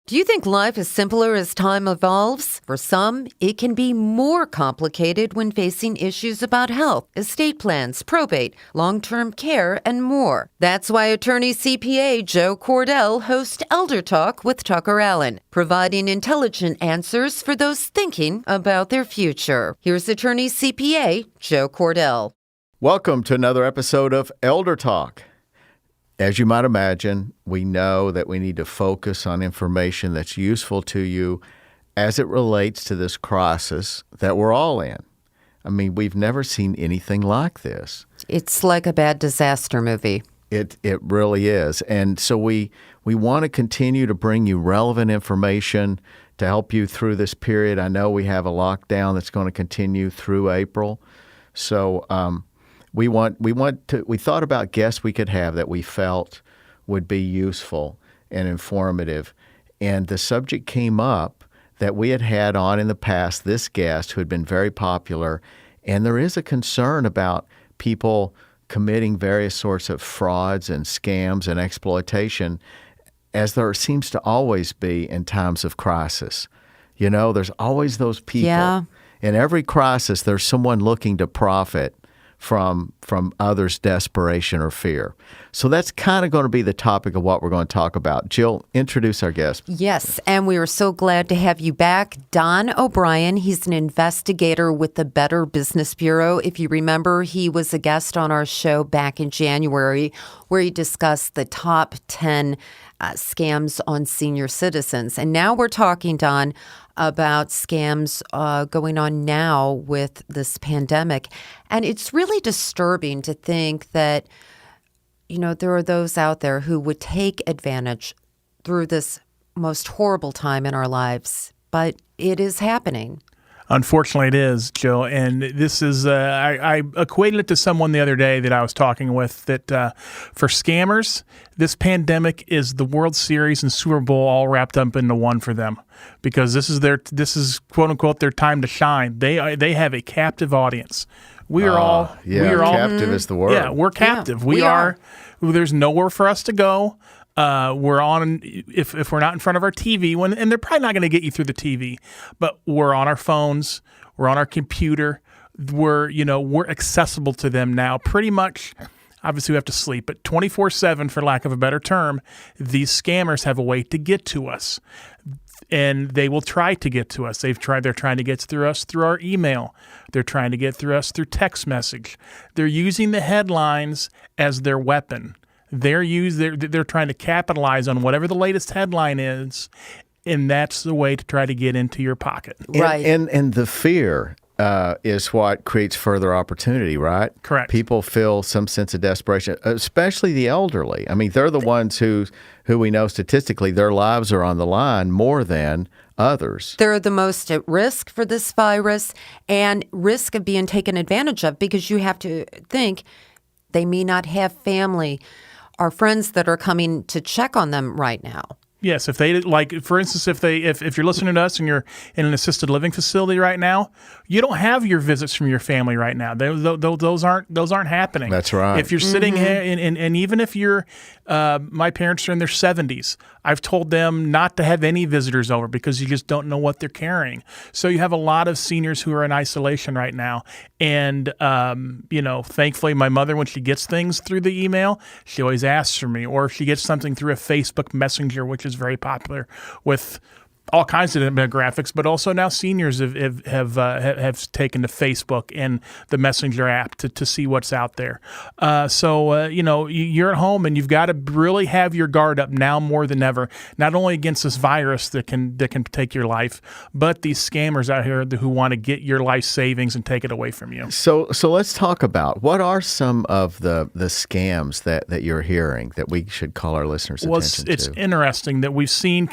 Do you think life is simpler as time evolves? For some, it can be more complicated when facing issues about health, estate plans, probate, long-term care, and more. That's why Attorney-CPA Joe Cordell hosts ElderTalk with TuckerAllen, providing intelligent answers for those thinking about their future. Here's Attorney-CPA Joe Cordell. Welcome to another episode of ElderTalk. As you might imagine, we know that we need to focus on information that's useful to you as it relates to this crisis that we're all in. I mean, we've never seen anything like this. It's like a bad disaster movie. It really is. And so we want to continue to bring you relevant information to help you through this period. I know we have a lockdown that's going to continue through April. So we thought about guests we could have that we felt would be useful and informative. And the subject came up that we had on in the past, this guest who had been very popular. And there is a concern about people committing various sorts of frauds and scams and exploitation, as there seems to always be in times of crisis. You know, there's always those people. Yeah. In every crisis, there's someone looking to profit from others' desperation or fear. So that's kind of going to be the topic of what we're going to talk about. Jill, introduce our guest. Yes, and we are so glad to have you back. Don O'Brien, he's an investigator with the Better Business Bureau. If you remember, he was a guest on our show back in January where he discussed the top 10 scams on senior citizens. And now we're talking, Don, about scams going on now with this pandemic. And it's really disturbing to think that, you know, there are those out there who would take advantage through this most horrible time in our lives. But it is happening. Unfortunately, it is, Jill. And this is, I equated it to someone the other day that I was talking with that for scammers, this pandemic is the World Series and Super Bowl all wrapped up into one for them, because this is quote unquote their time to shine. They have a captive audience. Captive is the word. Yeah, we're captive. Yeah, we are. There's nowhere for us to go. We're on, if we're not in front of our TV, and they're probably not going to get you through the TV, but we're on our phones, we're on our computer, we're accessible to them now pretty much. Obviously, we have to sleep, but 24/7, for lack of a better term, these scammers have a way to get to us, and they will try to get to us. They're trying to get through us through our email. They're trying to get through us through text message. They're using the headlines as their weapon. They're trying to capitalize on whatever the latest headline is, and that's the way to try to get into your pocket. Right. And the fear is what creates further opportunity, right? Correct. People feel some sense of desperation, especially the elderly. I mean, they're the ones who we know statistically their lives are on the line more than others. They're the most at risk for this virus and risk of being taken advantage of, because you have to think they may not have family or friends that are coming to check on them right now. Yes, if they, like, for instance, if you're listening to us and you're in an assisted living facility right now, you don't have your visits from your family right now. Those aren't happening. That's right. If you're sitting here, and even if you're, my parents are in their 70s, I've told them not to have any visitors over because you just don't know what they're carrying. So you have a lot of seniors who are in isolation right now, and thankfully, my mother, when she gets things through the email, she always asks for me, or if she gets something through a Facebook Messenger, which is very popular with all kinds of demographics, but also now seniors have taken to Facebook and the Messenger app to see what's out there. So you're at home and you've got to really have your guard up now more than ever, not only against this virus that can take your life, but these scammers out here who want to get your life savings and take it away from you. So let's talk about what are some of the scams that you're hearing that we should call our listeners' attention to. It's interesting that we've seen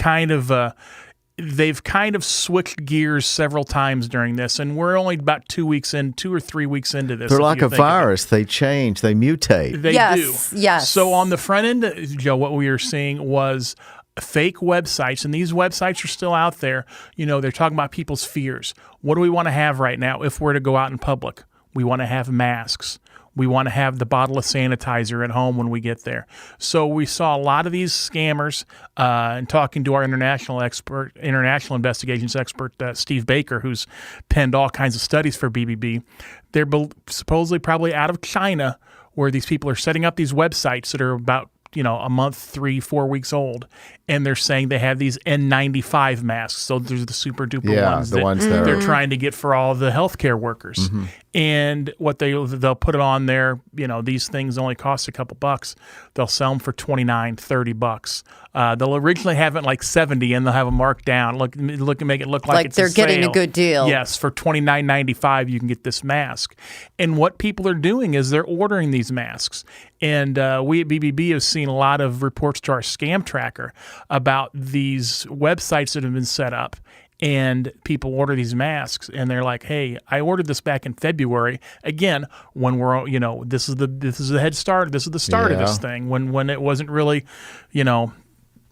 they've kind of switched gears several times during this, and we're only about 2 or 3 weeks into this. They're like a virus. They change. They mutate. They do. Yes. So on the front end, Joe, what we were seeing was fake websites, and these websites are still out there. They're talking about people's fears. What do we want to have right now if we're to go out in public? We want to have masks. We want to have the bottle of sanitizer at home when we get there. So we saw a lot of these scammers, and talking to our international investigations expert, Steve Baker, who's penned all kinds of studies for BBB. They're supposedly probably out of China, where these people are setting up these websites that are about a month, 3-4 weeks old, and they're saying they have these N95 masks. So there's the super duper ones that they're trying to get for all the healthcare workers. Mm-hmm. And what they'll put it on there, these things only cost a couple bucks. They'll sell them for $29, $30. They'll originally have it like $70, and they'll have them marked down. Look, and make it look like it's they're getting a good deal. Yes, for $29.95 you can get this mask. And what people are doing is they're ordering these masks. And we at BBB have seen a lot of reports to our scam tracker about these websites that have been set up, and people order these masks, and they're like, "Hey, I ordered this back in February." Again, when we're this is the head start. This is the start of this thing. When it wasn't really,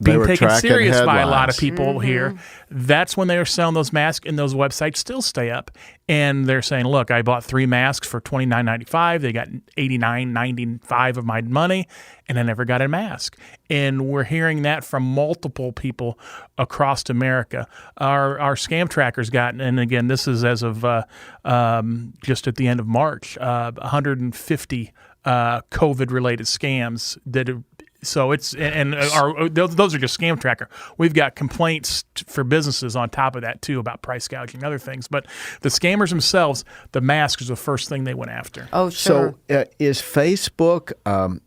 being taken serious by a lot of people here. That's when they were selling those masks, and those websites still stay up. And they're saying, look, I bought 3 masks for $29.95. They got $89.95 of my money, and I never got a mask. And we're hearing that from multiple people across America. Our scam tracker's gotten, and again, this is as of just at the end of March, 150 COVID-related scams that have. So those are just scam tracker. We've got complaints for businesses on top of that too about price gouging and other things. But the scammers themselves, the mask is the first thing they went after. Oh, sure. So is Facebook,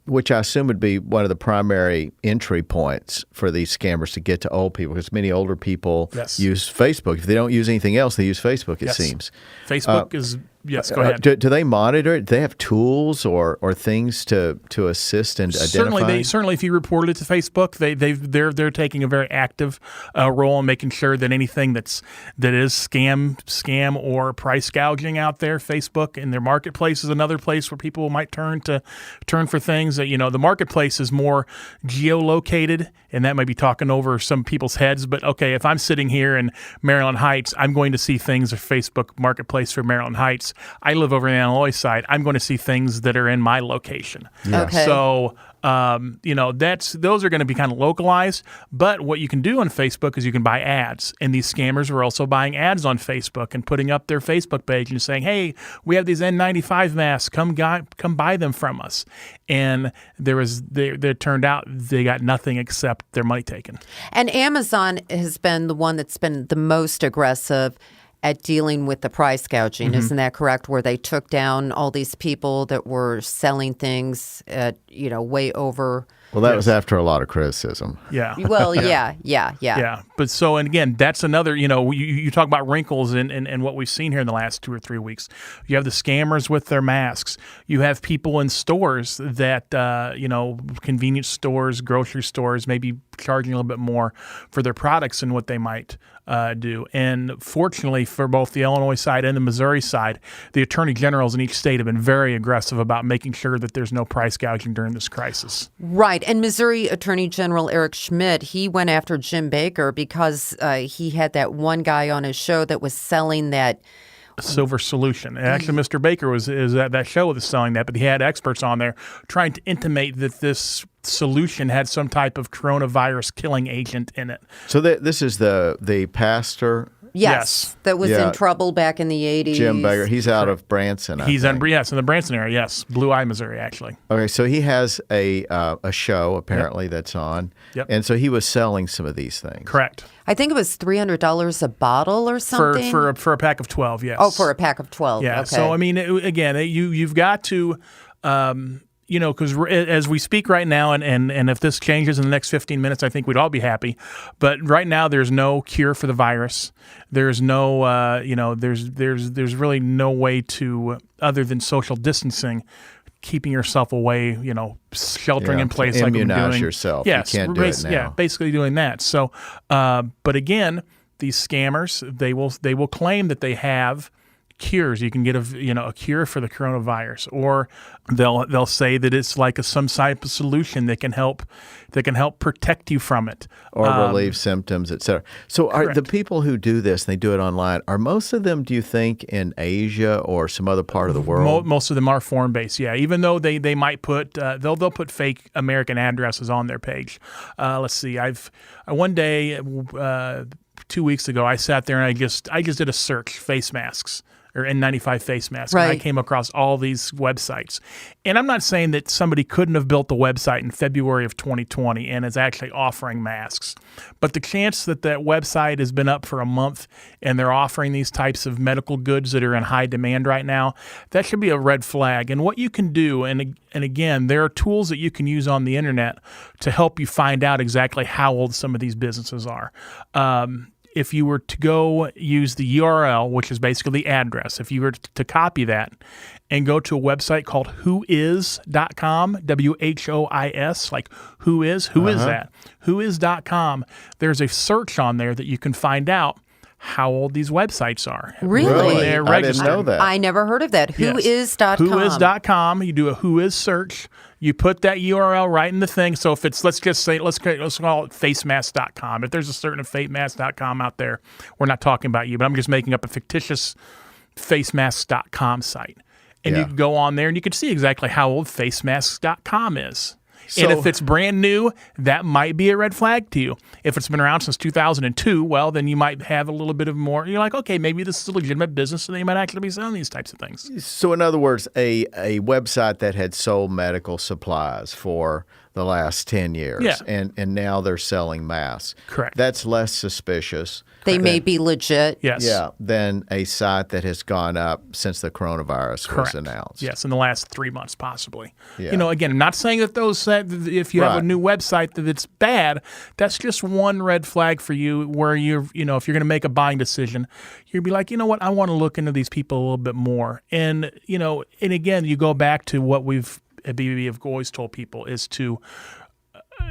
which I assume would be one of the primary entry points for these scammers to get to old people, because many older people use Facebook. If they don't use anything else, they use Facebook, it seems. Facebook is... Yes, go ahead. Do they monitor it? Do they have tools or things to assist and identify? Certainly, if you report it to Facebook, they're taking a very active role in making sure that anything that is scam or price gouging out there. Facebook and their marketplace is another place where people might turn for things. That the marketplace is more geolocated, and that might be talking over some people's heads. But okay, if I'm sitting here in Maryland Heights, I'm going to see things of Facebook Marketplace for Maryland Heights. I live over in the Illinois side. I'm going to see things that are in my location. Yeah. Okay. So, those are going to be kind of localized. But what you can do on Facebook is you can buy ads. And these scammers are also buying ads on Facebook and putting up their Facebook page and saying, hey, we have these N95 masks. Come buy them from us. And there turned out they got nothing except their money taken. And Amazon has been the one that's been the most aggressive at dealing with the price gouging. Mm-hmm. Isn't that correct? Where they took down all these people that were selling things at, way over. Well, that was after a lot of criticism. Yeah. Well, yeah. But so, and again, that's another, you talk about wrinkles and what we've seen here in the last 2 or 3 weeks. You have the scammers with their masks. You have people in stores that, convenience stores, grocery stores, maybe charging a little bit more for their products than what they might do. And fortunately for both the Illinois side and the Missouri side, the attorney generals in each state have been very aggressive about making sure that there's no price gouging during this crisis. Right. And Missouri Attorney General Eric Schmidt, he went after Jim Baker because he had that one guy on his show that was selling that silver solution. And actually, Mr. Baker is at that show was selling that, but he had experts on there trying to intimate that this solution had some type of coronavirus killing agent in it. So this is the pastor. Yes, that was in trouble back in the 80s. Jim Baker, he's out of Branson. He's in the Branson area. Yes, Blue Eye, Missouri, actually. Okay, so he has a show apparently that's on, and so he was selling some of these things. Correct. I think it was $300 a bottle or something for a pack of 12. Yes. Oh, for a pack of 12. Yeah. Okay. So I mean, you've got to. Because as we speak right now, and if this changes in the next 15 minutes, I think we'd all be happy. But right now, there's no cure for the virus. There's no, there's really no way to, other than social distancing, keeping yourself away, sheltering in place like we're doing. Immunize yourself. Yes, you can't do it now. Yeah, basically doing that. So, but again, these scammers, they will claim that they have cures. You can get a cure for the coronavirus, or they'll say that it's like some type of solution that can help protect you from it, or relieve symptoms, et cetera. So are the people who do this, they do it online, are most of them, do you think, in Asia or some other part of the world? Most of them are foreign-based, yeah. Even though they might put they'll put fake American addresses on their page. Let's see. One day 2 weeks ago, I sat there and I just did a search, face masks or N95 face masks. Right. And I came across all these websites. And I'm not saying that somebody couldn't have built the website in February of 2020 and is actually offering masks. But the chance that website has been up for a month and they're offering these types of medical goods that are in high demand right now, that should be a red flag. And what you can do, and again, there are tools that you can use on the internet to help you find out exactly how old some of these businesses are. If you were to go use the URL, which is basically the address, if you were to copy that and go to a website called whois.com, WHOIS, like who is that? Whois.com, there's a search on there that you can find out how old these websites are. Really? I didn't know that. I never heard of that. Yes. Whois.com. Whois.com. You do a Whois search. You put that URL right in the thing. So if it's, let's call it facemask.com. If there's a certain facemask.com out there, we're not talking about you, but I'm just making up a fictitious facemask.com site. And you can go on there and you can see exactly how old facemask.com is. And if it's brand new, that might be a red flag to you. If it's been around since 2002, well, then you might have a little bit of more. You're like, okay, maybe this is a legitimate business, and they might actually be selling these types of things. So in other words, a website that had sold medical supplies for the last 10 years, and now they're selling masks. Correct. That's less suspicious. They may be legit. Yes. Yeah, than a site that has gone up since the coronavirus was announced. Yes, in the last 3 months, possibly. Yeah. Again, I'm not saying that if you have a new website that it's bad. That's just one red flag for you where if you're going to make a buying decision, you'd be like, you know what, I want to look into these people a little bit more. And, and again, you go back to what we've at BBB have always told people is to,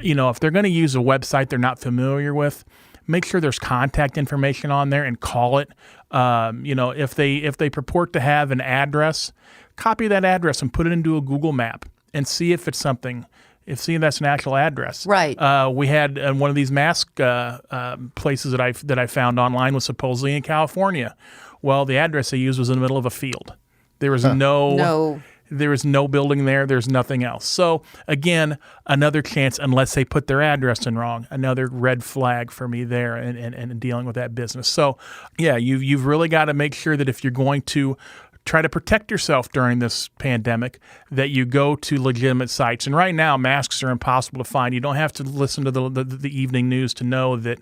if they're going to use a website they're not familiar with, make sure there's contact information on there and call it. If they purport to have an address, copy that address and put it into a Google map and see if it's something. See if that's an actual address. Right. We had one of these mask places that I found online was supposedly in California. Well, the address they used was in the middle of a field. There was There is no building there. There's nothing else. So, again, another chance, unless they put their address in wrong, another red flag for me there and dealing with that business. So, yeah, you've really got to make sure that if you're going to try to protect yourself during this pandemic, that you go to legitimate sites. And right now, masks are impossible to find. You don't have to listen to the evening news to know that,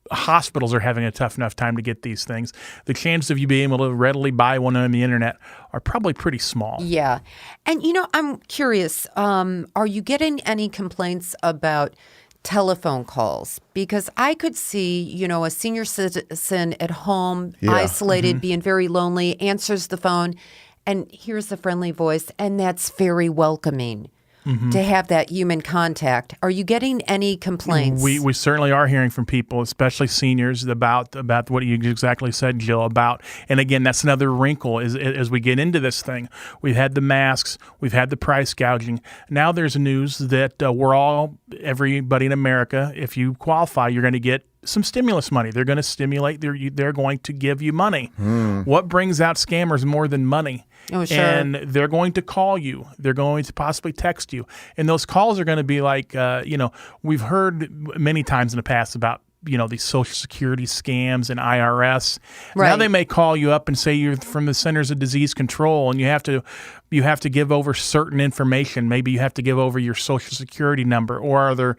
hospitals are having a tough enough time to get these things. The chance of you being able to readily buy one on the internet are probably pretty small. Yeah. And, I'm curious, are you getting any complaints about telephone calls? Because I could see, a senior citizen at home, isolated, being very lonely, answers the phone, and hears the friendly voice, and that's very welcoming. To have that human contact. Are you getting any complaints? We certainly are hearing from people, especially seniors, about what you exactly said, Jill, about. And again, that's another wrinkle as we get into this thing. We've had the masks. We've had the price gouging. Now there's news that everybody in America, if you qualify, you're going to get some stimulus money. They're going to stimulate. They're going to give you money. What brings out scammers more than money? Oh, sure. And they're going to call you. They're going to possibly text you. And those calls are going to be like, we've heard many times in the past about, these Social Security scams and IRS. Right. Now they may call you up and say you're from the Centers of Disease Control, and you have to give over certain information. Maybe you have to give over your Social Security number or other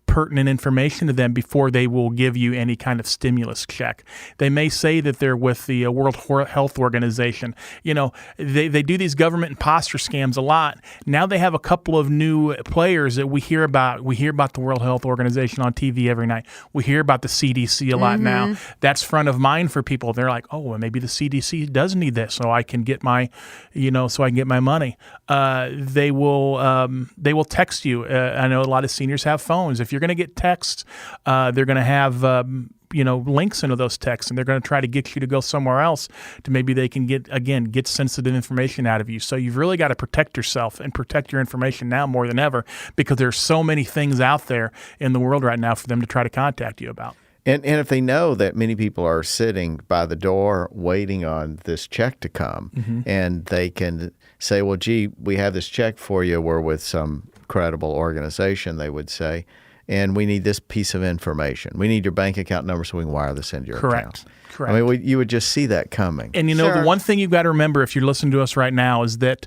pertinent information to them before they will give you any kind of stimulus check. They may say that they're with the World Health Organization. They do these government imposter scams a lot. Now they have a couple of new players that we hear about. We hear about the World Health Organization on TV every night. We hear about the CDC a lot now. That's front of mind for people. They're like, oh, well, maybe the CDC does need this, so I can get my, money. They will text you. I know a lot of seniors have phones. If you're going to get texts, they're going to have links into those texts, and they're going to try to get you to go somewhere else to maybe they can get sensitive information out of you. So you've really got to protect yourself and protect your information now more than ever, because there's so many things out there in the world right now for them to try to contact you about. And if they know that many people are sitting by the door waiting on this check to come, and they can say, well, gee, we have this check for you. We're with some credible organization, they would say, and we need this piece of information. We need your bank account number so we can wire this into your account. Correct. I mean, you would just see that coming. And the one thing you've got to remember if you're listening to us right now is that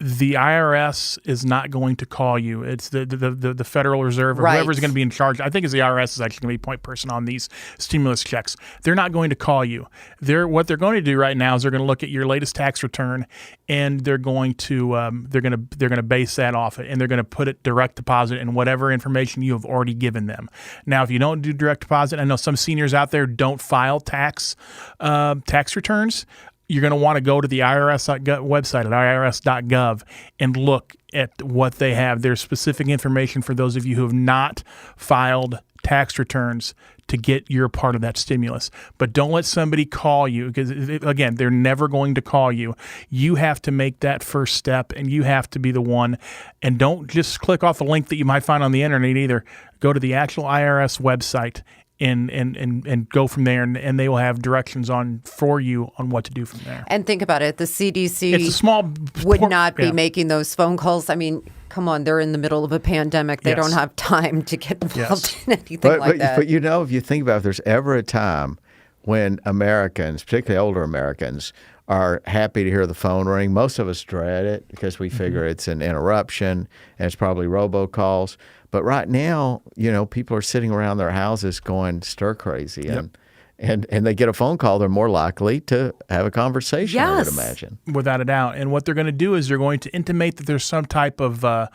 the IRS is not going to call you. It's the Federal Reserve or whoever's going to be in charge. I think it's the IRS is actually going to be point person on these stimulus checks. They're not going to call you. What they're going to do right now is they're going to look at your latest tax return, and they're going to base that off it, and they're going to put it direct deposit in whatever information you have already given them. Now, if you don't do direct deposit, I know some seniors out there don't file tax returns. You're going to want to go to the IRS website at irs.gov and look at what they have. There's specific information for those of you who have not filed tax returns to get your part of that stimulus. But don't let somebody call you, because, again, they're never going to call you. You have to make that first step, and you have to be the one. And don't just click off a link that you might find on the internet either. Go to the actual IRS website and go from there, and they will have directions for you on what to do from there. And think about it, the CDC it's a small would not be making those phone calls. I mean, come on, they're in the middle of a pandemic. They don't have time to get involved in anything like that. But if you think about it, if there's ever a time when Americans, particularly older Americans, are happy to hear the phone ring, most of us dread it because we figure it's an interruption and it's probably robocalls. But right now, people are sitting around their houses going stir crazy, and they get a phone call. They're more likely to have a conversation, I would imagine. Without a doubt. And what they're going to do is they're going to intimate that there's some type of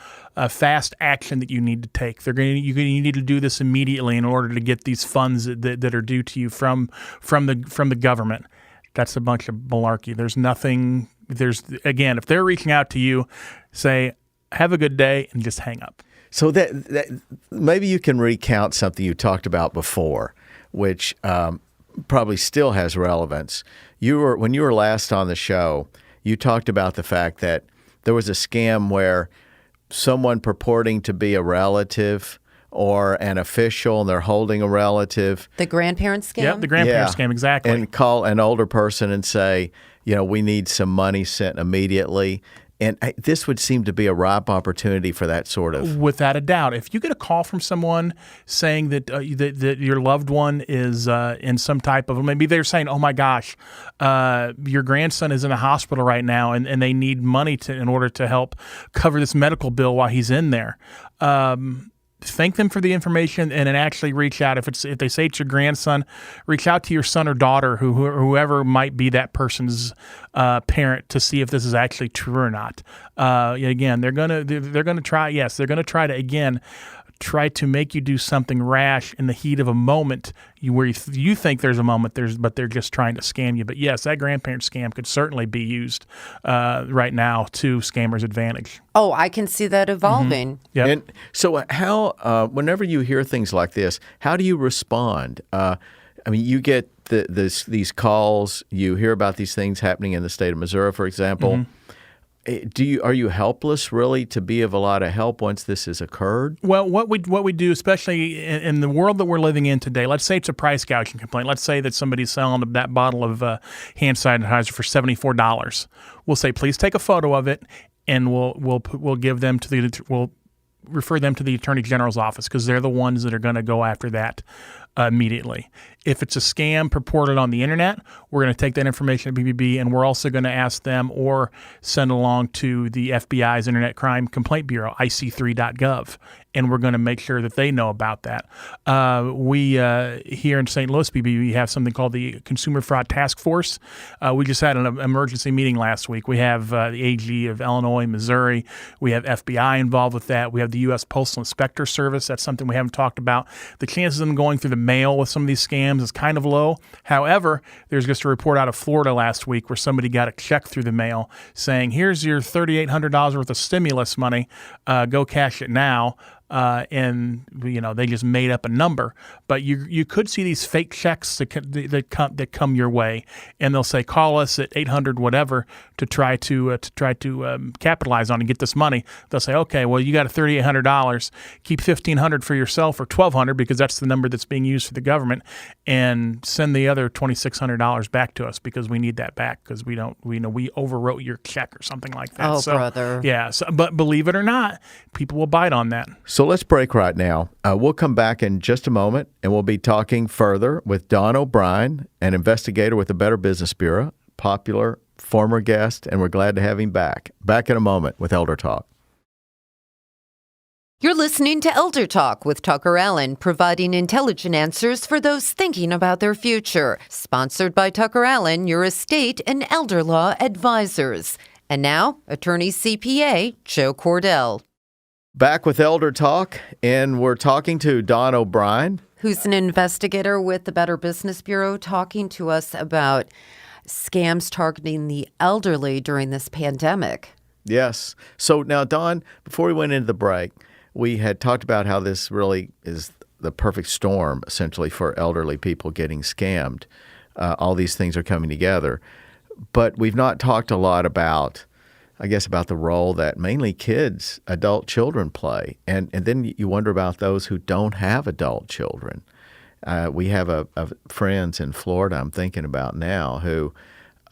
fast action that you need to take. You need to do this immediately in order to get these funds that are due to you from the government. That's a bunch of malarkey. There's nothing. Again, if they're reaching out to you, say, have a good day, and just hang up. So that maybe you can recount something you talked about before, which probably still has relevance. When you were last on the show, you talked about the fact that there was a scam where someone purporting to be a relative or an official, and they're holding a relative. The grandparent scam? Yeah, the grandparent scam, exactly. And call an older person and say, we need some money sent immediately. And this would seem to be a ripe opportunity for that sort of. Without a doubt. If you get a call from someone saying that your loved one is in some type of, maybe they're saying, oh my gosh, your grandson is in a hospital right now and they need money in order to help cover this medical bill while he's in there. Thank them for the information and then actually reach out. If they say it's your grandson, reach out to your son or daughter, whoever might be that person's parent, to see if this is actually true or not. Again, they're gonna try. Yes, they're gonna try to try to make you do something rash in the heat of a moment where you think there's a moment, but they're just trying to scam you. But yes, that grandparent scam could certainly be used right now to scammers' advantage. Oh, I can see that evolving. Mm-hmm. Yep. And so how, whenever you hear things like this, how do you respond? You get these calls, you hear about these things happening in the state of Missouri, for example. Mm-hmm. Are you helpless really to be of a lot of help once this has occurred? Well, what we do, especially in the world that we're living in today, let's say it's a price gouging complaint. Let's say that somebody's selling that bottle of hand sanitizer for $74. We'll say, please take a photo of it, and we'll give them we'll refer them to the Attorney General's office, because they're the ones that are going to go after that immediately. If it's a scam purported on the internet, we're going to take that information to BBB, and we're also going to ask them or send along to the FBI's Internet Crime Complaint Bureau, IC3.gov, and we're going to make sure that they know about that. We here in St. Louis, BBB, have something called the Consumer Fraud Task Force. We just had an emergency meeting last week. We have the AG of Illinois, Missouri. We have FBI involved with that. We have the U.S. Postal Inspector Service. That's something we haven't talked about. The chances of them going through the mail with some of these scams is kind of low. However, there's just a report out of Florida last week where somebody got a check through the mail saying, here's your $3,800 worth of stimulus money. Go cash it now. and they just made up a number. But you could see these fake checks that come your way, and they'll say, call us at 800 whatever to try to capitalize on and get this money. They'll say, okay, well, you got $3,800, keep $1,500 for yourself, or $1,200 because that's the number that's being used for the government, and send the other $2,600 back to us because we need that back because we overwrote your check or something like that. Oh, brother. Yeah. But believe it or not, people will bite on that. So let's break right now. We'll come back in just a moment, and we'll be talking further with Don O'Brien, an investigator with the Better Business Bureau, popular former guest, and we're glad to have him back. Back in a moment with Elder Talk. You're listening to Elder Talk with TuckerAllen, providing intelligent answers for those thinking about their future. Sponsored by TuckerAllen, your estate and elder law advisors. And now, Attorney-CPA Joe Cordell. Back with Elder Talk, and we're talking to Don O'Brien, who's an investigator with the Better Business Bureau, talking to us about scams targeting the elderly during this pandemic. Yes. So now, Don, before we went into the break, we had talked about how this really is the perfect storm, essentially, for elderly people getting scammed. All these things are coming together. But we've not talked a lot about, I guess, about the role that mainly kids, adult children play. And then you wonder about those who don't have adult children. We have friends in Florida I'm thinking about now who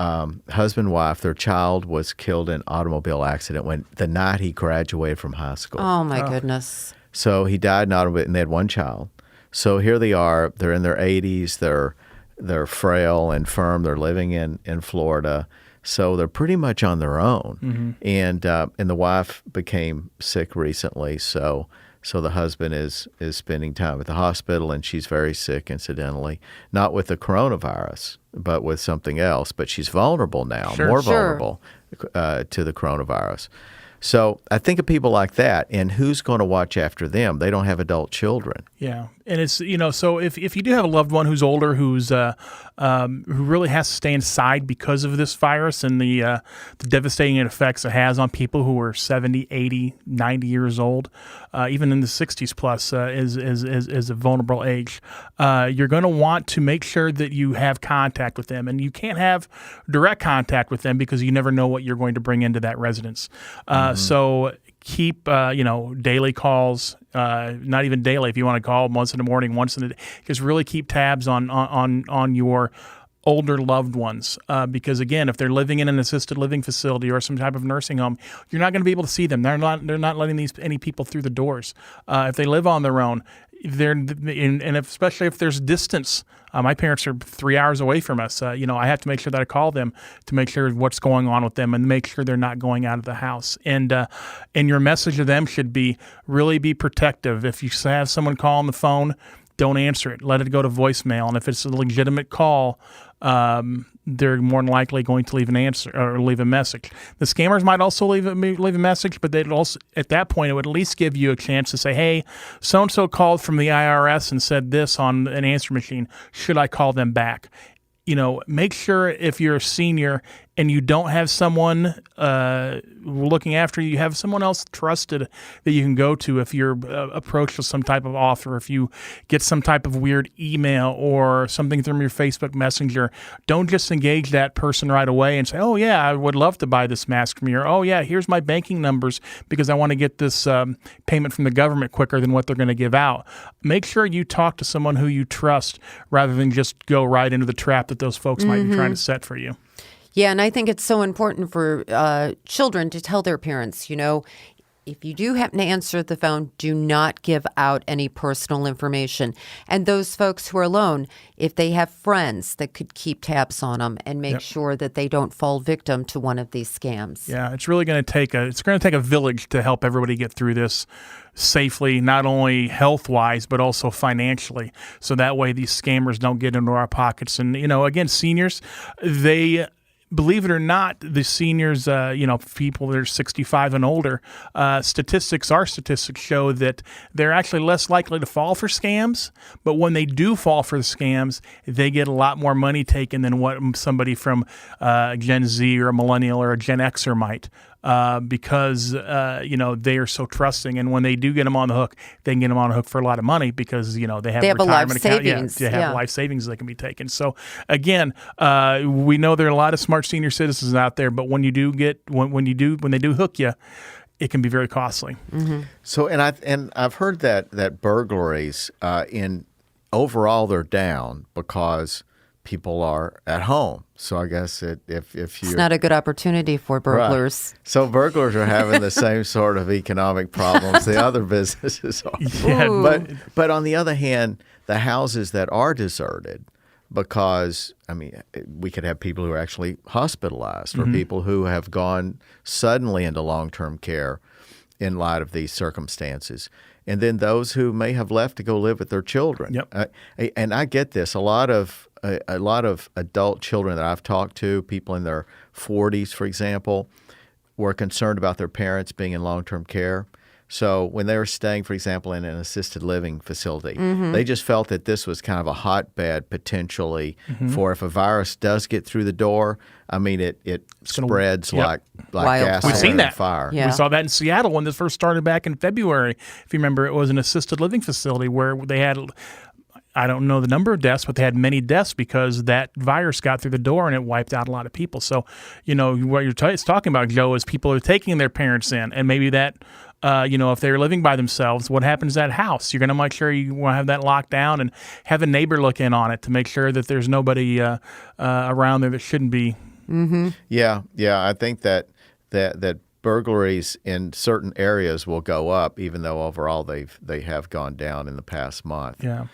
husband, wife, their child was killed in an automobile accident the night he graduated from high school. Oh, my goodness. So he died in an automobile, and they had one child. So here they are. They're in their 80s. They're frail and firm. They're living in Florida. So they're pretty much on their own. Mm-hmm. And the wife became sick recently. So the husband is spending time at the hospital, and she's very sick, incidentally, not with the coronavirus, but with something else. But she's vulnerable now, more vulnerable to the coronavirus. So I think of people like that, and who's going to watch after them? They don't have adult children. Yeah, and it's so if you do have a loved one who's older, who really has to stay inside because of this virus and the devastating effects it has on people who are 70, 80, 90 years old, even in the 60s plus is a vulnerable age. You're going to want to make sure that you have contact with them, and you can't have direct contact with them because you never know what you're going to bring into that residence. So keep, daily calls, not even daily. If you want to call once in the morning, once in the day, just really keep tabs on your older loved ones. Because again, if they're living in an assisted living facility or some type of nursing home, you're not going to be able to see them. They're not letting any people through the doors. If they live on their own, especially if there's distance. My parents are 3 hours away from us. I have to make sure that I call them to make sure what's going on with them and make sure they're not going out of the house. And your message to them should really be protective. If you have someone call on the phone, don't answer it. Let it go to voicemail. And if it's a legitimate call, they're more than likely going to leave an answer or leave a message. The scammers might also leave a message, but they'd also, at that point, it would at least give you a chance to say, hey, so-and-so called from the IRS and said this on an answer machine. Should I call them back? Make sure if you're a senior and you don't have someone looking after you, have someone else trusted that you can go to if you're approached with some type of offer, if you get some type of weird email or something from your Facebook Messenger. Don't just engage that person right away and say, oh, yeah, I would love to buy this mask from you. Or, oh, yeah, here's my banking numbers because I want to get this payment from the government quicker than what they're going to give out. Make sure you talk to someone who you trust rather than just go right into the trap that those folks might be trying to set for you. Yeah, and I think it's so important for children to tell their parents, if you do happen to answer the phone, do not give out any personal information. And those folks who are alone, if they have friends that could keep tabs on them and make sure that they don't fall victim to one of these scams. Yeah, it's really going to take a village to help everybody get through this safely, not only health-wise, but also financially. So that way these scammers don't get into our pockets. And, again, seniors, believe it or not, the seniors, people that are 65 and older, statistics show that they're actually less likely to fall for scams. But when they do fall for the scams, they get a lot more money taken than what somebody from Gen Z or a millennial or a Gen Xer might. because they are so trusting, and when they do get them on the hook, they can get them on the hook for a lot of money because they have a life retirement account. savings. They have life savings that can be taken. So again, we know there are a lot of smart senior citizens out there, but when they do hook you, it can be very costly. Mm-hmm. So I've heard that burglaries in overall they're down because people are at home. So I guess if you, it's not a good opportunity for burglars. Right. So burglars are having the same sort of economic problems the other businesses are. Yeah, but on the other hand, the houses that are deserted, because we could have people who are actually hospitalized or people who have gone suddenly into long-term care in light of these circumstances. And then those who may have left to go live with their children. Yep. And I get this. A lot of adult children that I've talked to, people in their 40s, for example, were concerned about their parents being in long-term care. So when they were staying, for example, in an assisted living facility, they just felt that this was kind of a hotbed potentially for if a virus does get through the door. It spreads like gas We've seen that. fire. Yeah. We saw that in Seattle when this first started back in February. If you remember, it was an assisted living facility where they had, I don't know the number of deaths, but they had many deaths because that virus got through the door and it wiped out a lot of people. So, what you're talking about, Joe, is people are taking their parents in, and maybe that, if they're living by themselves, what happens to that house? You're going to make sure you want to have that locked down and have a neighbor look in on it to make sure that there's nobody around there that shouldn't be. Mm-hmm. Yeah. I think that burglaries in certain areas will go up, even though overall they have gone down in the past month. Yeah.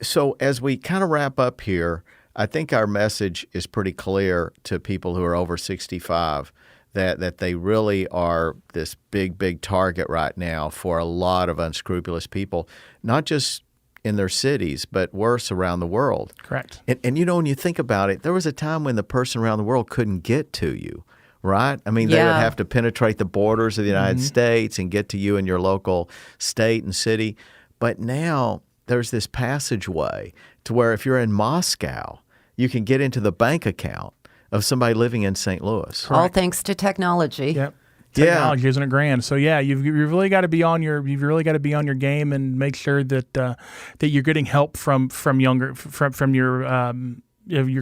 So as we kind of wrap up here, I think our message is pretty clear to people who are over 65 that they really are this big target right now for a lot of unscrupulous people, not just in their cities, but worse around the world. Correct. And when you think about it, there was a time when the person around the world couldn't get to you, right? They would have to penetrate the borders of the United States and get to you in your local state and city. But now there's this passageway to where if you're in Moscow, you can get into the bank account of somebody living in St. Louis. All thanks to technology. Yep. Technology isn't a grand. So you've really got to be on your game and make sure that that you're getting help from your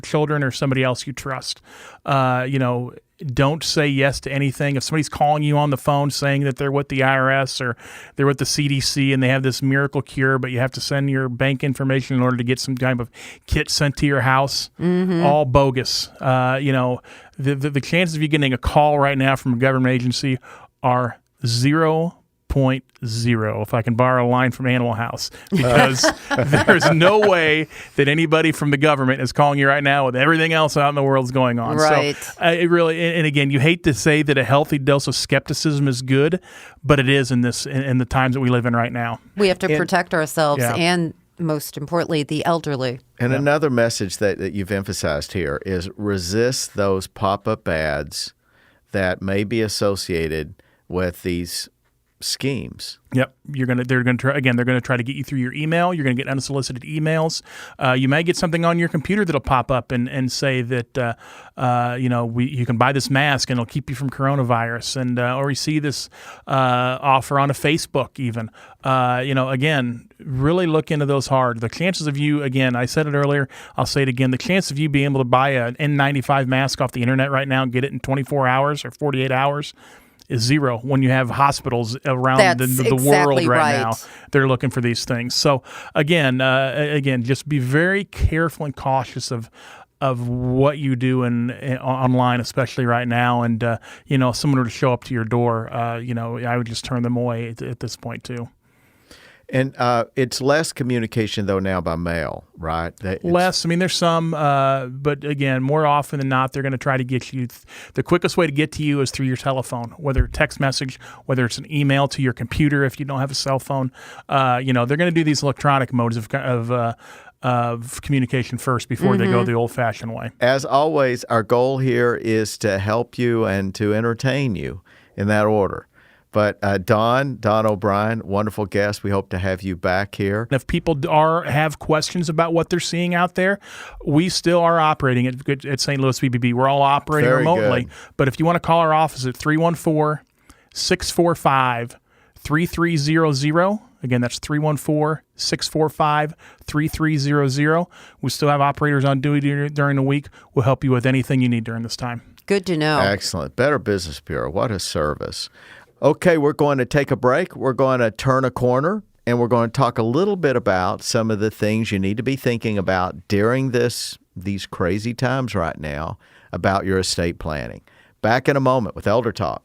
children or somebody else you trust. Don't say yes to anything. If somebody's calling you on the phone saying that they're with the IRS or they're with the CDC and they have this miracle cure, but you have to send your bank information in order to get some kind of kit sent to your house, all bogus. The chances of you getting a call right now from a government agency are 0.0, if I can borrow a line from Animal House, because there's no way that anybody from the government is calling you right now with everything else out in the world's going on. Right. So it really, and again, you hate to say that a healthy dose of skepticism is good, but it is in the times that we live in right now. We have to protect ourselves Yeah. and, most importantly, the elderly. And another message that you've emphasized here is resist those pop-up ads that may be associated with these schemes. Yep, they're going to try to get you through your email. You're going to get unsolicited emails. You may get something on your computer that'll pop up and say that you can buy this mask and it'll keep you from coronavirus, and or you see this offer on a Facebook even. Again, really look into those hard. The chances of you, again, I said it earlier, I'll say it again, the chance of you being able to buy an N95 mask off the internet right now and get it in 24 hours or 48 hours is zero when you have hospitals around the world right now. They're looking for these things. So again, just be very careful and cautious of what you do online, especially right now. And if someone were to show up to your door, I would just turn them away at this point too. And it's less communication, though, now by mail, right? Less. There's some, but again, more often than not, they're going to try to get you. The quickest way to get to you is through your telephone, whether a text message, whether it's an email to your computer if you don't have a cell phone. They're going to do these electronic modes of communication first before they go the old-fashioned way. As always, our goal here is to help you and to entertain you in that order. But Don O'Brien, wonderful guest. We hope to have you back here. If people have questions about what they're seeing out there, we still are operating at St. Louis BBB. We're all operating Very remotely. good. But if you want to call our office at 314-645-3300, again, that's 314-645-3300. We still have operators on duty during the week. We'll help you with anything you need during this time. Good to know. Excellent. Better Business Bureau. What a service. Okay, we're going to take a break. We're going to turn a corner, and we're going to talk a little bit about some of the things you need to be thinking about during these crazy times right now about your estate planning. Back in a moment with ElderTalk.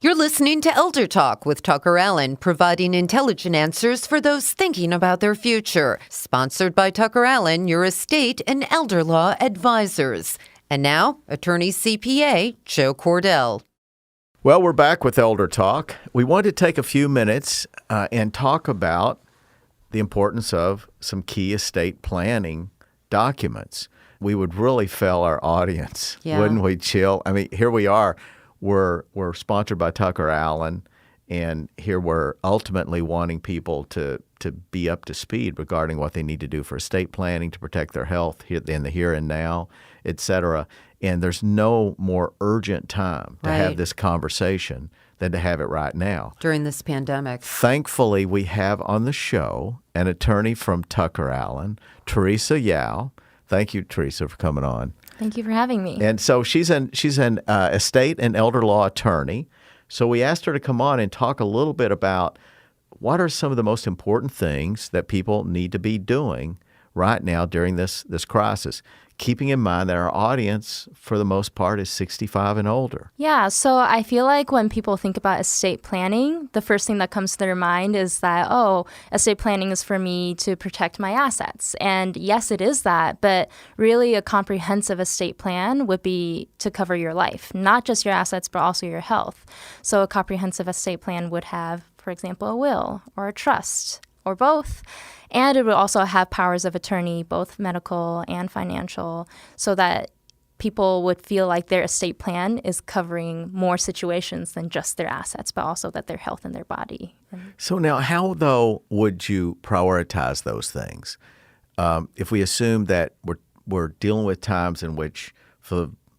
You're listening to ElderTalk with TuckerAllen, providing intelligent answers for those thinking about their future. Sponsored by TuckerAllen, your estate and elder law advisors. And now, Attorney-CPA Joe Cordell. Well, we're back with ElderTalk. We want to take a few minutes and talk about the importance of some key estate planning documents. We would really fail our audience, wouldn't we, Chill? I mean, here we are. We're sponsored by TuckerAllen, and here we're ultimately wanting people to be up to speed regarding what they need to do for estate planning to protect their health in the here and now, et cetera. And there's no more urgent time to have this conversation than to have it right now. During this pandemic. Thankfully, we have on the show an attorney from TuckerAllen, Teresa Yao. Thank you, Teresa, for coming on. Thank you for having me. And so she's an estate and elder law attorney. So we asked her to come on and talk a little bit about what are some of the most important things that people need to be doing right now during this crisis, keeping in mind that our audience, for the most part, is 65 and older. Yeah, so I feel like when people think about estate planning, the first thing that comes to their mind is that, estate planning is for me to protect my assets. And yes, it is that, but really a comprehensive estate plan would be to cover your life, not just your assets, but also your health. So a comprehensive estate plan would have, for example, a will or a trust or both. And it would also have powers of attorney, both medical and financial, so that people would feel like their estate plan is covering more situations than just their assets, but also that their health and their body. So now, how, though, would you prioritize those things? If we assume that we're dealing with times in which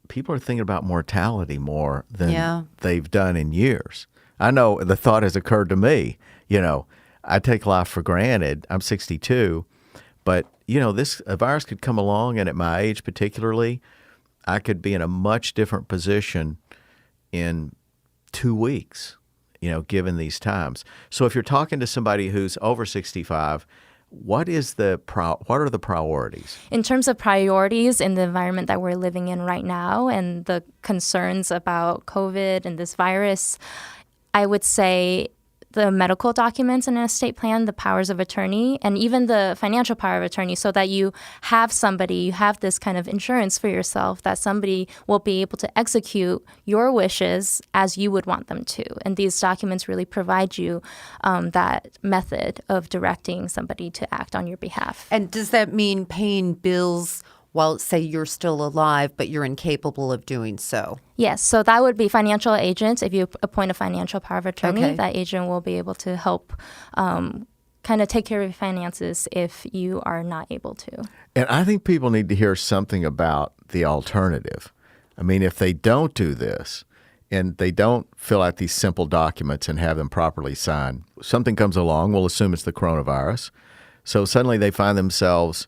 people are thinking about mortality more than they've done in years. I know the thought has occurred to me, I take life for granted. I'm 62, but a virus could come along, and at my age particularly, I could be in a much different position in 2 weeks, given these times. So if you're talking to somebody who's over 65, what are the priorities? In terms of priorities in the environment that we're living in right now and the concerns about COVID and this virus, I would say the medical documents in an estate plan, the powers of attorney, and even the financial power of attorney, so that you have this kind of insurance for yourself that somebody will be able to execute your wishes as you would want them to. And these documents really provide you that method of directing somebody to act on your behalf. And does that mean paying bills while, say, you're still alive, but you're incapable of doing so? Yes, so that would be financial agent. If you appoint a financial power of attorney, that agent will be able to help kind of take care of your finances if you are not able to. And I think people need to hear something about the alternative. I mean, if they don't do this and they don't fill out these simple documents and have them properly signed, something comes along, we'll assume it's the coronavirus, so suddenly they find themselves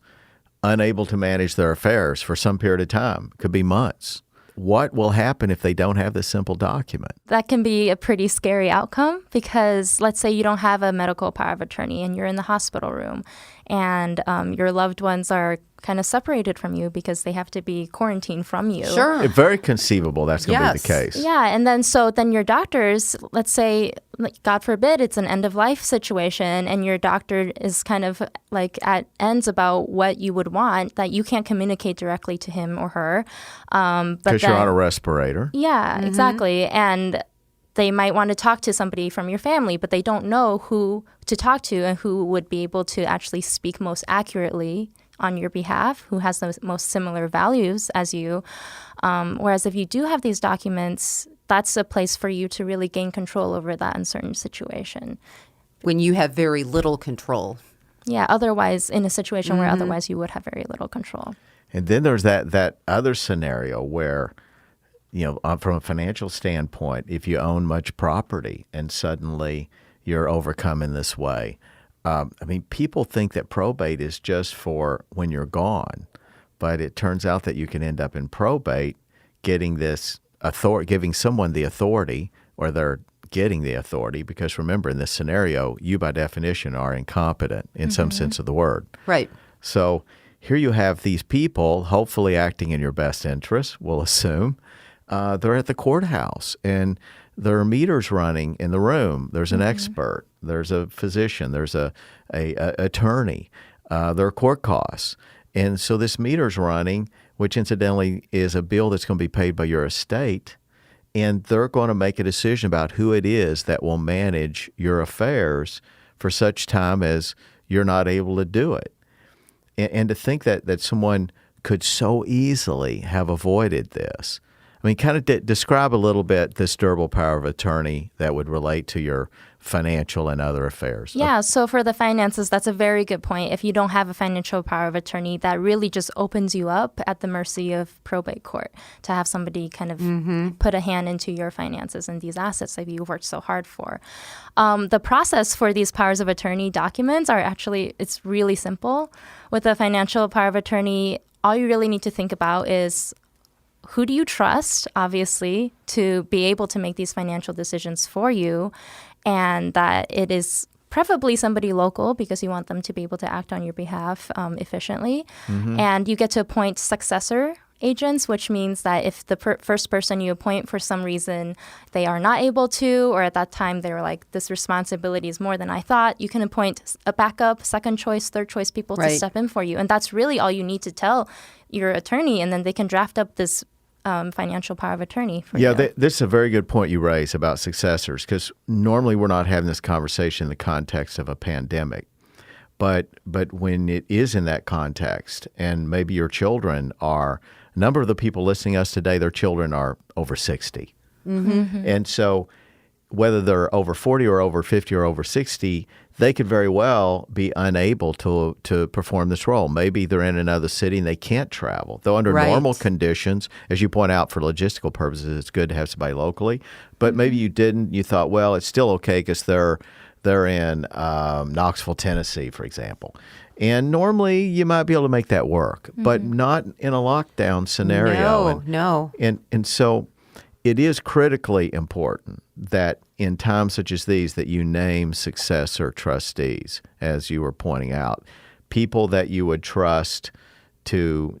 unable to manage their affairs for some period of time. It could be months. What will happen if they don't have this simple document? That can be a pretty scary outcome because let's say you don't have a medical power of attorney and you're in the hospital room and your loved ones are kind of separated from you because they have to be quarantined from you. Sure. It's very conceivable that's going to be the case. Yeah, and then your doctors, let's say, God forbid, it's an end-of-life situation and your doctor is kind of like at ends about what you would want, that you can't communicate directly to him or her. Because you're on a respirator. Yeah, exactly. And they might want to talk to somebody from your family, but they don't know who to talk to and who would be able to actually speak most accurately on your behalf, who has the most similar values as you. Whereas if you do have these documents, that's a place for you to really gain control over that uncertain situation. When you have very little control. Yeah, otherwise, in a situation where otherwise you would have very little control. And then there's that other scenario where, from a financial standpoint, if you own much property and suddenly you're overcome in this way. People think that probate is just for when you're gone, but it turns out that you can end up in probate getting this giving someone the authority, or they're getting the authority, because remember, in this scenario, you by definition are incompetent in some sense of the word. Right. So here you have these people hopefully acting in your best interest, we'll assume. They're at the courthouse and there are meters running in the room. There's an expert, there's a physician, there's a attorney, there are court costs. And so this meter's running, which incidentally is a bill that's going to be paid by your estate, and they're going to make a decision about who it is that will manage your affairs for such time as you're not able to do it. And to think that someone could so easily have avoided this. Kind of describe a little bit this durable power of attorney that would relate to your financial and other affairs. Yeah, so for the finances, that's a very good point. If you don't have a financial power of attorney, that really just opens you up at the mercy of probate court to have somebody kind of put a hand into your finances and these assets that you worked so hard for. The process for these powers of attorney documents it's really simple. With a financial power of attorney, all you really need to think about is who do you trust, obviously, to be able to make these financial decisions for you, and that it is preferably somebody local because you want them to be able to act on your behalf efficiently. And you get to appoint successor agents, which means that if the first person you appoint for some reason they are not able to, or at that time they're like, this responsibility is more than I thought, you can appoint a backup, second choice, third choice people to step in for you. And that's really all you need to tell your attorney, and then they can draft up this financial power of attorney for you. Yeah, this is a very good point you raise about successors, because normally we're not having this conversation in the context of a pandemic. But when it is in that context, and maybe your children are, a number of the people listening to us today, their children are over 60. And so whether they're over 40 or over 50 or over 60, they could very well be unable to perform this role. Maybe they're in another city and they can't travel. Though under normal conditions, as you point out, for logistical purposes, it's good to have somebody locally. But maybe you didn't. You thought, well, it's still okay because they're in Knoxville, Tennessee, for example. And normally you might be able to make that work, but not in a lockdown scenario. No. And so it is critically important that in times such as these that you name successor trustees, as you were pointing out, people that you would trust to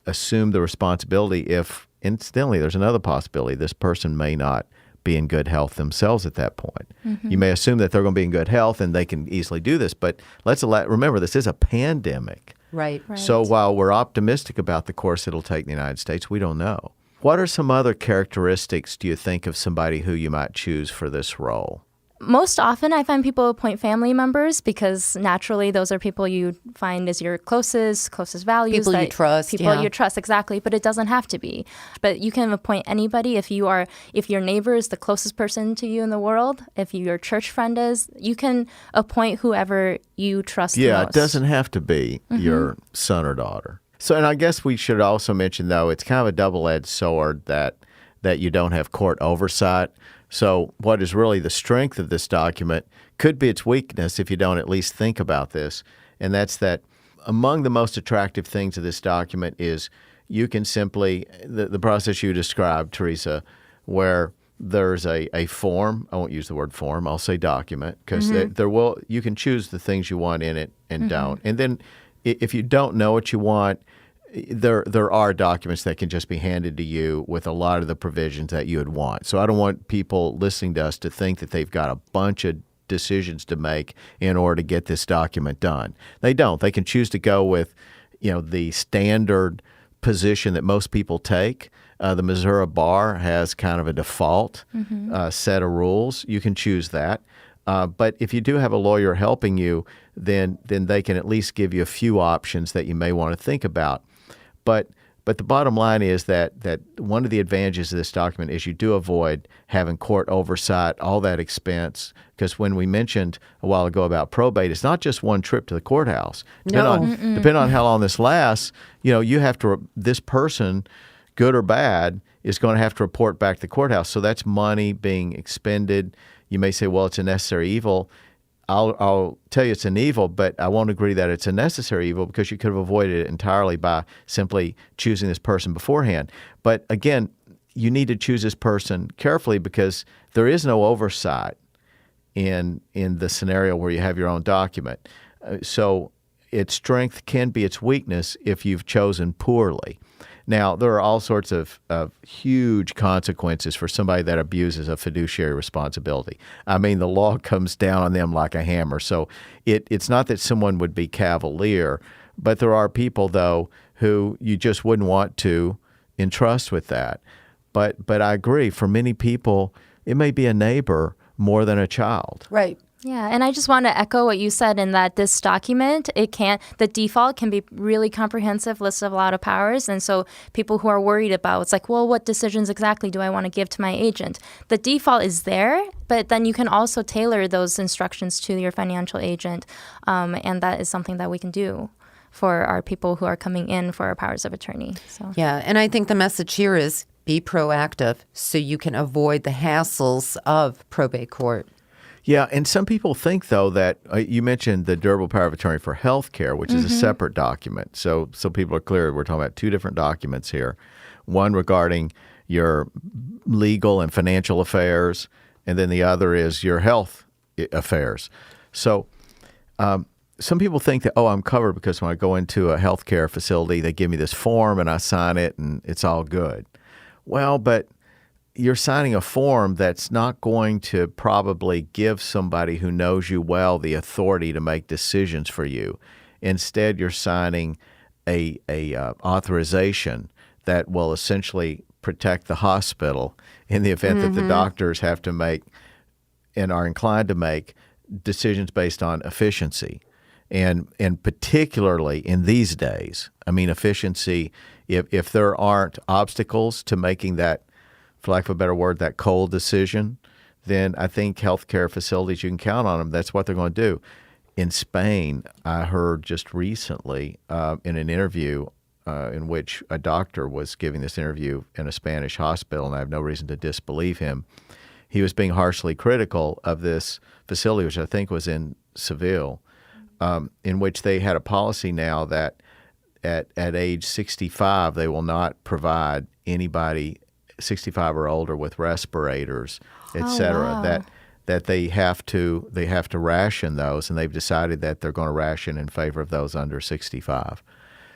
assume the responsibility if, incidentally, there's another possibility. This person may not be in good health themselves at that point. You may assume that they're going to be in good health and they can easily do this, but remember, this is a pandemic. Right. So while we're optimistic about the course it'll take in the United States, we don't know. What are some other characteristics, do you think, of somebody who you might choose for this role? Most often I find people appoint family members because naturally those are people you find as your closest values. People you trust. People you trust, exactly. But it doesn't have to be. But you can appoint anybody if your neighbor is the closest person to you in the world, if your church friend is, you can appoint whoever you trust the most. Yeah, it doesn't have to be your son or daughter. So, and I guess we should also mention, though, it's kind of a double-edged sword that you don't have court oversight. So what is really the strength of this document could be its weakness if you don't at least think about this, and that's that among the most attractive things of this document is you can simply, the process you described, Teresa, where there's a form. I won't use the word form. I'll say document, because you can choose the things you want in it and don't. And then if you don't know what you want, there are documents that can just be handed to you with a lot of the provisions that you would want. So I don't want people listening to us to think that they've got a bunch of decisions to make in order to get this document done. They don't. They can choose to go with, the standard position that most people take. The Missouri Bar has kind of a default set of rules. You can choose that. But if you do have a lawyer helping you, then they can at least give you a few options that you may want to think about. But the bottom line is that one of the advantages of this document is you do avoid having court oversight, all that expense. Because when we mentioned a while ago about probate, it's not just one trip to the courthouse. Depending on how long this lasts, you have to, this person, good or bad, is going to have to report back to the courthouse. So that's money being expended. You may say, well, it's a necessary evil. I'll tell you it's an evil, but I won't agree that it's a necessary evil because you could have avoided it entirely by simply choosing this person beforehand. But again, you need to choose this person carefully because there is no oversight in the scenario where you have your own document. So its strength can be its weakness if you've chosen poorly. Now, there are all sorts of huge consequences for somebody that abuses a fiduciary responsibility. I mean, the law comes down on them like a hammer. So it's not that someone would be cavalier, but there are people, though, who you just wouldn't want to entrust with that. But I agree, for many people, it may be a neighbor more than a child. Right. Yeah, and I just want to echo what you said in that this document, the default can be really comprehensive list of a lot of powers. And so people who are worried about, it's like, well, what decisions exactly do I want to give to my agent? The default is there, but then you can also tailor those instructions to your financial agent. And that is something that we can do for our people who are coming in for our powers of attorney. So. Yeah, and I think the message here is be proactive so you can avoid the hassles of probate court. Yeah, and some people think, though, that you mentioned the durable power of attorney for health care, which is a separate document. So people are clear, we're talking about two different documents here. One regarding your legal and financial affairs, and then the other is your health affairs. So some people think that, I'm covered because when I go into a health care facility, they give me this form and I sign it and it's all good. Well, but you're signing a form that's not going to probably give somebody who knows you well the authority to make decisions for you. Instead, you're signing a authorization that will essentially protect the hospital in the event that the doctors have to make and are inclined to make decisions based on efficiency. And particularly in these days, I mean, efficiency, if there aren't obstacles to making that, for lack of a better word, that cold decision, then I think healthcare facilities, you can count on them. That's what they're going to do. In Spain, I heard just recently in an interview in which a doctor was giving this interview in a Spanish hospital, and I have no reason to disbelieve him. He was being harshly critical of this facility, which I think was in Seville, in which they had a policy now that at age 65, they will not provide anybody 65 or older with respirators, et cetera. Wow. That they have to ration those, and they've decided that they're going to ration in favor of those under 65.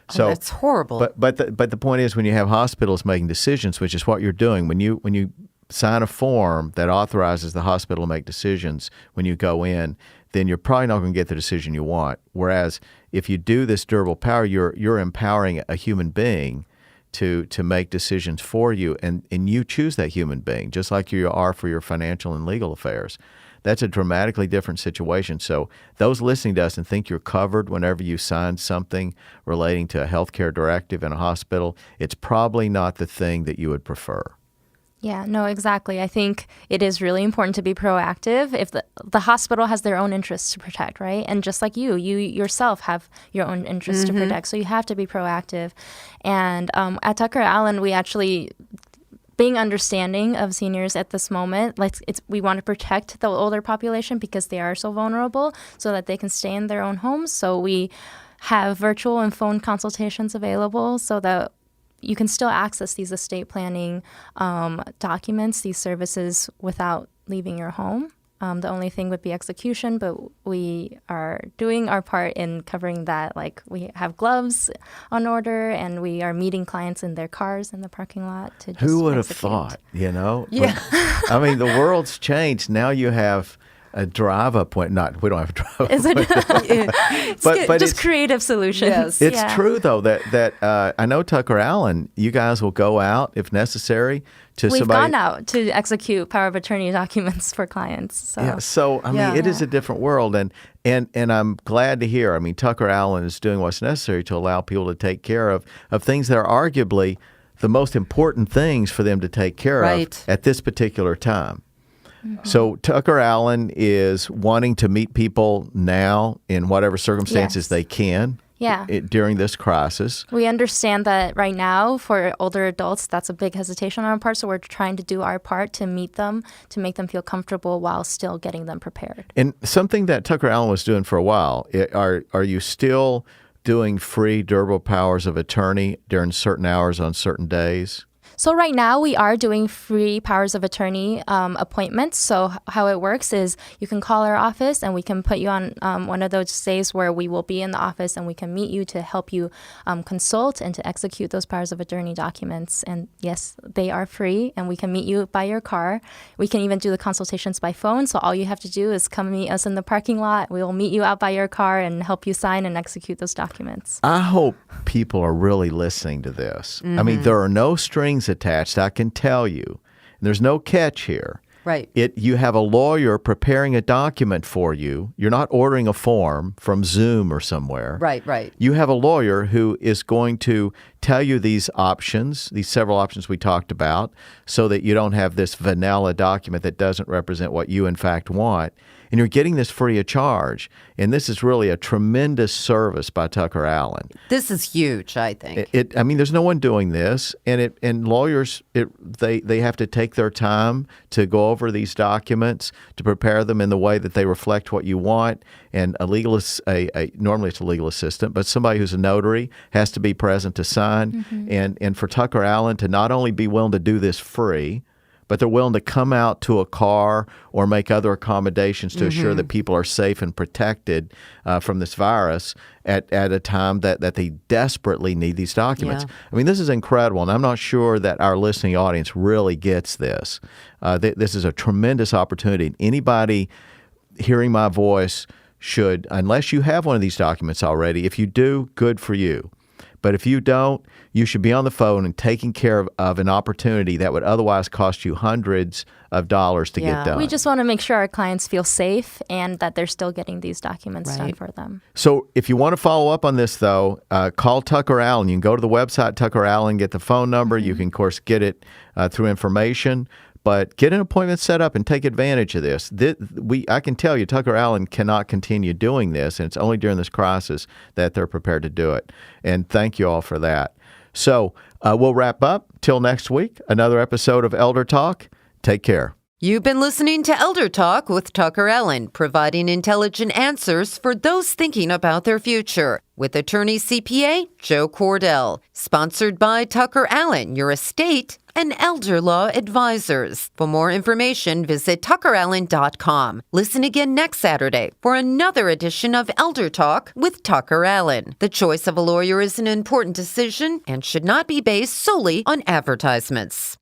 So that's horrible. But the point is, when you have hospitals making decisions, which is what you're doing, when you sign a form that authorizes the hospital to make decisions when you go in, then you're probably not going to get the decision you want. Whereas if you do this durable power, you're empowering a human being to make decisions for you, and you choose that human being, just like you are for your financial and legal affairs. That's a dramatically different situation. So those listening to us and think you're covered whenever you sign something relating to a healthcare directive in a hospital, it's probably not the thing that you would prefer. Yeah, no, exactly. I think it is really important to be proactive if the hospital has their own interests to protect, right? And just like you yourself have your own interests to protect, so you have to be proactive. And at TuckerAllen, we actually, being understanding of seniors at this moment, we want to protect the older population because they are so vulnerable so that they can stay in their own homes. So we have virtual and phone consultations available so that you can still access these estate planning documents, these services, without leaving your home. The only thing would be execution, but we are doing our part in covering that. Like, we have gloves on order, and we are meeting clients in their cars in the parking lot to just Who would have execute. thought, you know? Yeah. I mean, the world's changed. Now you have a drive appointment. Not we don't have a drive Is it? but Just it's, creative solutions. Yes. it's Yeah. true though that I know TuckerAllen. You guys will go out if necessary to We've somebody. gone out to execute power of attorney documents for clients. So. Yeah, so I mean, Yeah. it is a different world, and I'm glad to hear. I mean, TuckerAllen is doing what's necessary to allow people to take care of things that are arguably the most important things for them to take care Right. of at this particular time. So TuckerAllen is wanting to meet people now in whatever circumstances Yes. they can Yeah. during this crisis. We understand that right now for older adults, that's a big hesitation on our part. So we're trying to do our part to meet them, to make them feel comfortable while still getting them prepared. And something that TuckerAllen was doing for a while, are you still doing free durable powers of attorney during certain hours on certain days? So right now we are doing free powers of attorney appointments. So how it works is you can call our office and we can put you on one of those days where we will be in the office and we can meet you to help you consult and to execute those powers of attorney documents. And yes, they are free and we can meet you by your car. We can even do the consultations by phone. So all you have to do is come meet us in the parking lot. We will meet you out by your car and help you sign and execute those documents. I hope people are really listening to this. I mean, there are no strings attached, I can tell you. There's no catch here. Right. You have a lawyer preparing a document for you. You're not ordering a form from Zoom or somewhere. Right. You have a lawyer who is going to tell you these options, these several options we talked about, so that you don't have this vanilla document that doesn't represent what you in fact want. And you're getting this free of charge. And this is really a tremendous service by TuckerAllen. This is huge, I think. I mean, there's no one doing this, and lawyers they have to take their time to go over these documents, to prepare them in the way that they reflect what you want. And a legal normally it's a legal assistant, but somebody who's a notary has to be present to sign. And for TuckerAllen to not only be willing to do this free, but they're willing to come out to a car or make other accommodations to assure that people are safe and protected from this virus at a time that they desperately need these documents. Yeah. I mean, this is incredible, and I'm not sure that our listening audience really gets this. This is a tremendous opportunity. And anybody hearing my voice should, unless you have one of these documents already, if you do, good for you. But if you don't, you should be on the phone and taking care of an opportunity that would otherwise cost you hundreds of dollars to get done. We just want to make sure our clients feel safe and that they're still getting these documents done Right. for them. So if you want to follow up on this, though, call TuckerAllen. You can go to the website, TuckerAllen, get the phone number. You can, of course, get it through information. But get an appointment set up and take advantage of this. I can tell you, TuckerAllen cannot continue doing this, and it's only during this crisis that they're prepared to do it. And thank you all for that. So we'll wrap up. Till next week, another episode of ElderTalk. Take care. You've been listening to Elder Talk with TuckerAllen, providing intelligent answers for those thinking about their future, with Attorney-CPA Joe Cordell. Sponsored by TuckerAllen, your estate and elder law advisors. For more information, visit TuckerAllen.com. Listen again next Saturday for another edition of Elder Talk with TuckerAllen. The choice of a lawyer is an important decision and should not be based solely on advertisements.